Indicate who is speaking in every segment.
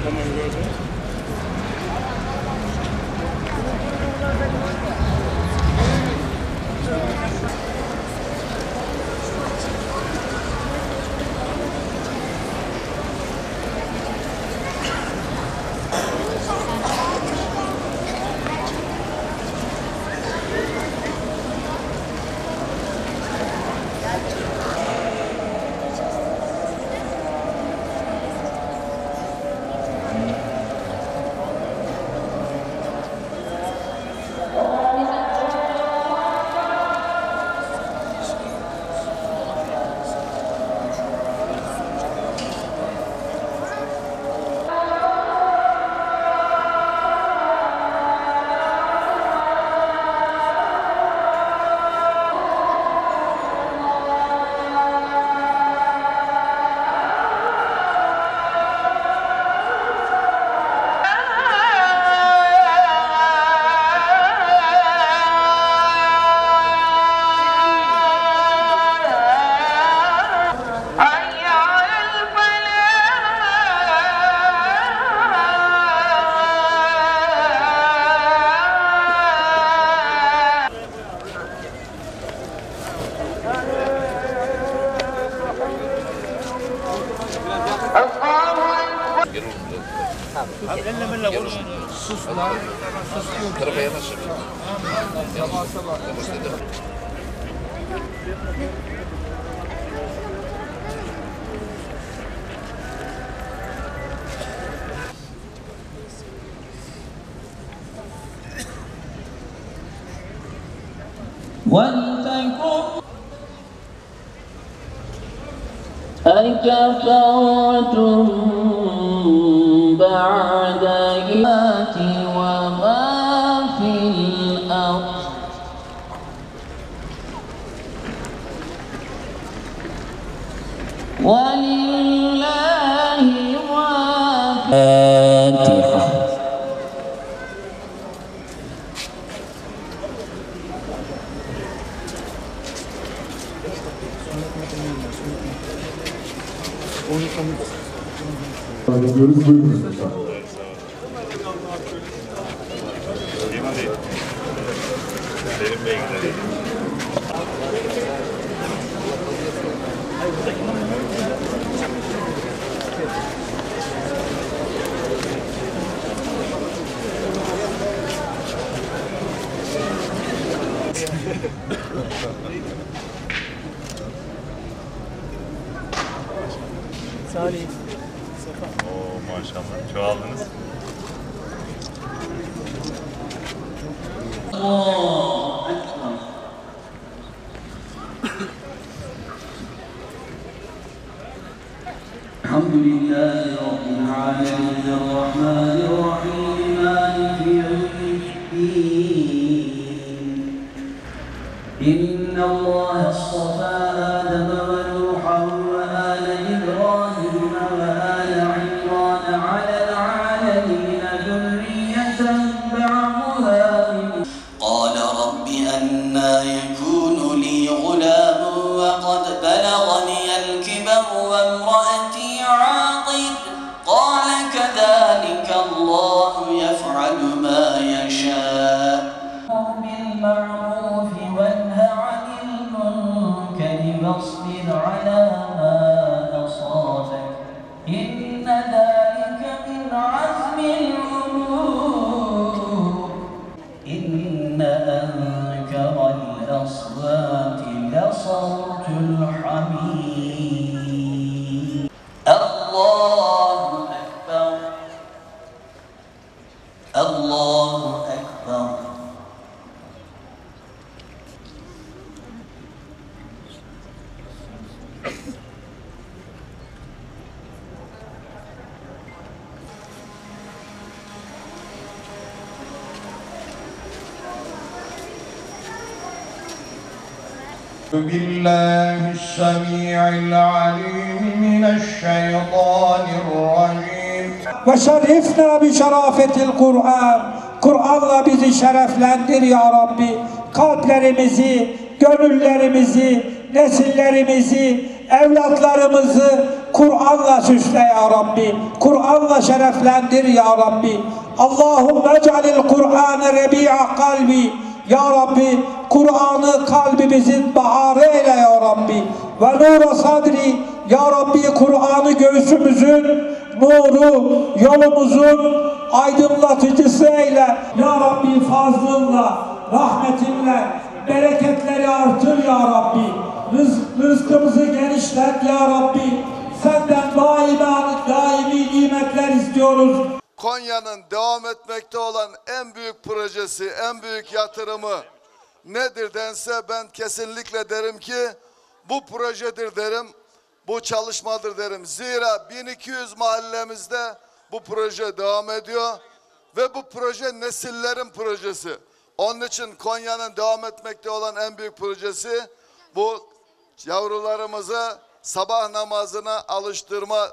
Speaker 1: Tamam gördüm.
Speaker 2: Abi elle konuş. Sus lan. Sus diyor.
Speaker 1: Tarafa yanaş.
Speaker 2: Yavaş yavaş.
Speaker 3: أكفرتم بعد إيمانكم وما في الأرض ولله ما في الفاتحة.
Speaker 4: Ediyoruz, buyurunuz lütfen.
Speaker 1: Selim Bey gidelim.
Speaker 2: Salih.
Speaker 1: Oo maşallah. Çoğaldınız.
Speaker 3: الحمد لله رب العالمين الرحمن الرحيم مالك يوم الدين. إن الله اصطفى آدم ونوحا وآل إبراهيم وآل عمران على العالمين ذرية بعضها من. قال رب أنى يكون لي غلام وقد بلغني الكبر وامرأتي عاقر. قال كذلك الله يفعل ما يشاء. بالمعروف وانه عن المنكر واصبر على ما أصابك إن ذلك من عزم الأمور. إن أنكر الأصوات لصوت الحمير. الله أكبر الله أكبر.
Speaker 5: بالله السميع العليم من الشيطان الرجيم.
Speaker 6: وشرفنا بشرافة القرآن. Kur'an'la bizi şereflendir ya Rabbi. Kalplerimizi, gönüllerimizi, nesillerimizi, evlatlarımızı Kur'an'la süsle ya Rabbi. Kur'an'la şereflendir ya Rabbi. Allahümme ec'alil Kur'an'ı rebi'a kalbi. Ya Rabbi Kur'an'ı kalbimizin baharı eyle ya Rabbi. Ve nura sadri. Ya Rabbi Kur'an'ı göğsümüzün nuru, yolumuzun aydınlatıcısı eyle. Ya Rabbi fazlınla, rahmetinle bereketleri artır ya Rabbi. Rızkımızı genişlet ya Rabbi. Senden daimi nimetler istiyoruz.
Speaker 7: Konya'nın devam etmekte olan en büyük projesi, en büyük yatırımı nedir dense ben kesinlikle derim ki bu projedir derim, bu çalışmadır derim. Zira 1200 mahallemizde bu proje devam ediyor ve bu proje nesillerin projesi. Onun için Konya'nın devam etmekte olan en büyük projesi bu yavrularımızı sabah namazına alıştırma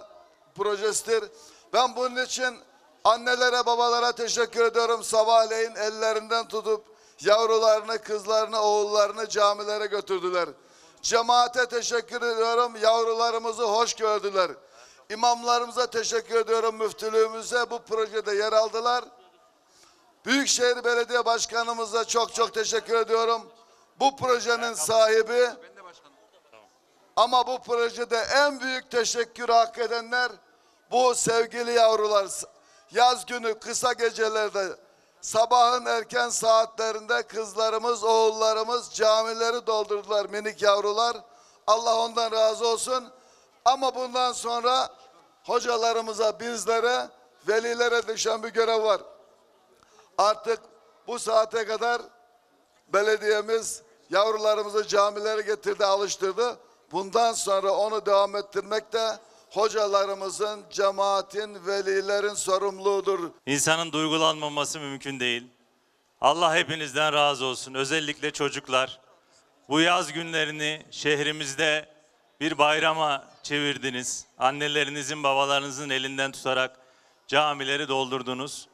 Speaker 7: projesidir. Ben bunun için annelere, babalara teşekkür ediyorum. Sabahleyin ellerinden tutup yavrularını, kızlarını, oğullarını camilere götürdüler. Cemaate teşekkür ediyorum. Yavrularımızı hoş gördüler. İmamlarımıza teşekkür ediyorum. Müftülüğümüze bu projede yer aldılar. Büyükşehir Belediye Başkanımıza çok teşekkür ediyorum. Bu projenin sahibi. Ama bu projede en büyük teşekkür hak edenler bu sevgili yavrular. Yaz günü kısa gecelerde sabahın erken saatlerinde kızlarımız, oğullarımız camileri doldurdular, minik yavrular. Allah ondan razı olsun. Ama bundan sonra hocalarımıza, bizlere, velilere düşen bir görev var. Artık bu saate kadar belediyemiz yavrularımızı camilere getirdi, alıştırdı. Bundan sonra onu devam ettirmek de hocalarımızın, cemaatin, velilerin sorumluluğudur.
Speaker 1: İnsanın duygulanmaması mümkün değil. Allah hepinizden razı olsun. Özellikle çocuklar. Bu yaz günlerini şehrimizde bir bayrama çevirdiniz. Annelerinizin, babalarınızın elinden tutarak camileri doldurdunuz.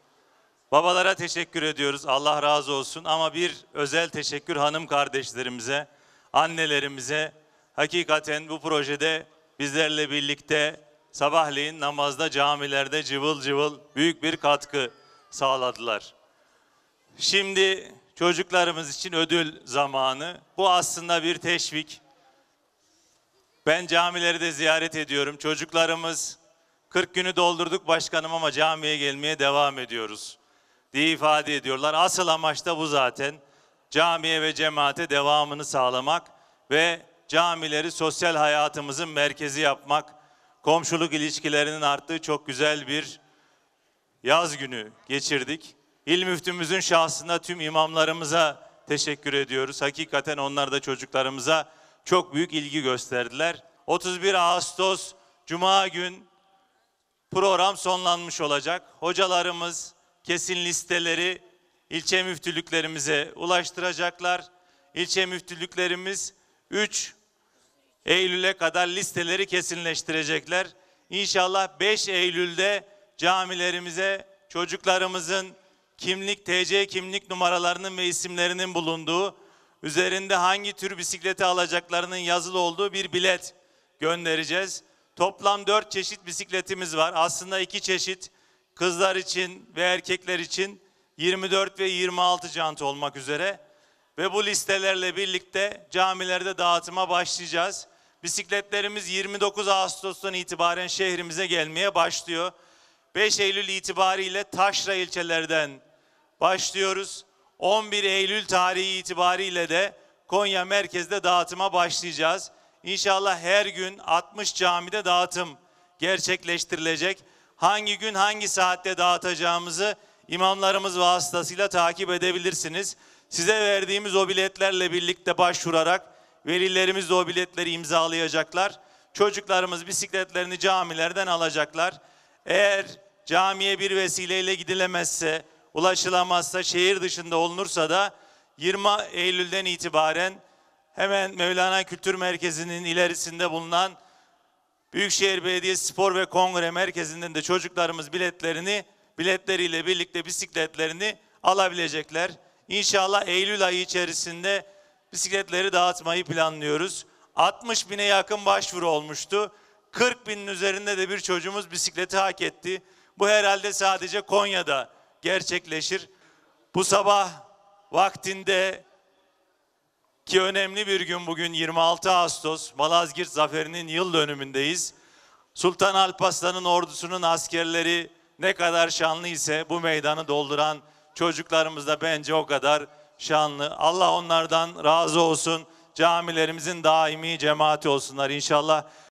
Speaker 1: Babalara teşekkür ediyoruz. Allah razı olsun. Ama bir özel teşekkür hanım kardeşlerimize, annelerimize. Hakikaten bu projede bizlerle birlikte sabahleyin namazda camilerde cıvıl cıvıl büyük bir katkı sağladılar. Şimdi çocuklarımız için ödül zamanı. Bu aslında bir teşvik. Ben camileri de ziyaret ediyorum. Çocuklarımız 40 günü doldurduk başkanım ama camiye gelmeye devam ediyoruz diye ifade ediyorlar. Asıl amaç da bu zaten. Camiye ve cemaate devamını sağlamak ve camileri sosyal hayatımızın merkezi yapmak, komşuluk ilişkilerinin arttığı çok güzel bir yaz günü geçirdik. İl müftümüzün şahsında tüm imamlarımıza teşekkür ediyoruz. Hakikaten onlar da çocuklarımıza çok büyük ilgi gösterdiler. 31 Ağustos Cuma gün program sonlanmış olacak. Hocalarımız kesin listeleri ilçe müftülüklerimize ulaştıracaklar. İlçe müftülüklerimiz 3 Eylül'e kadar listeleri kesinleştirecekler. İnşallah 5 Eylül'de camilerimize çocuklarımızın kimlik, TC kimlik numaralarının ve isimlerinin bulunduğu, üzerinde hangi tür bisikleti alacaklarının yazılı olduğu bir bilet göndereceğiz. Toplam 4 çeşit bisikletimiz var. Aslında 2 çeşit kızlar için ve erkekler için 24 ve 26 jant olmak üzere. Ve bu listelerle birlikte camilerde dağıtıma başlayacağız. Bisikletlerimiz 29 Ağustos'tan itibaren şehrimize gelmeye başlıyor. 5 Eylül itibariyle taşra ilçelerden başlıyoruz. 11 Eylül tarihi itibariyle de Konya merkezde dağıtıma başlayacağız. İnşallah her gün 60 camide dağıtım gerçekleştirilecek. Hangi gün hangi saatte dağıtacağımızı imamlarımız vasıtasıyla takip edebilirsiniz. Size verdiğimiz o biletlerle birlikte başvurarak velilerimiz de o biletleri imzalayacaklar. Çocuklarımız bisikletlerini camilerden alacaklar. Eğer camiye bir vesileyle gidilemezse, ulaşılamazsa, şehir dışında olunursa da 20 Eylül'den itibaren hemen Mevlana Kültür Merkezi'nin ilerisinde bulunan Büyükşehir Belediyesi Spor ve Kongre Merkezi'nden de çocuklarımız biletleriyle birlikte bisikletlerini alabilecekler. İnşallah Eylül ayı içerisinde bisikletleri dağıtmayı planlıyoruz. 60 bine yakın başvuru olmuştu. 40 binin üzerinde de bir çocuğumuz bisikleti hak etti. Bu herhalde sadece Konya'da gerçekleşir. Bu sabah vaktinde ki önemli bir gün bugün 26 Ağustos Malazgirt Zaferi'nin yıl dönümündeyiz. Sultan Alparslan'ın ordusunun askerleri ne kadar şanlı ise bu meydanı dolduran çocuklarımız da bence o kadar şanlı. Allah onlardan razı olsun. Camilerimizin daimi cemaati olsunlar inşallah.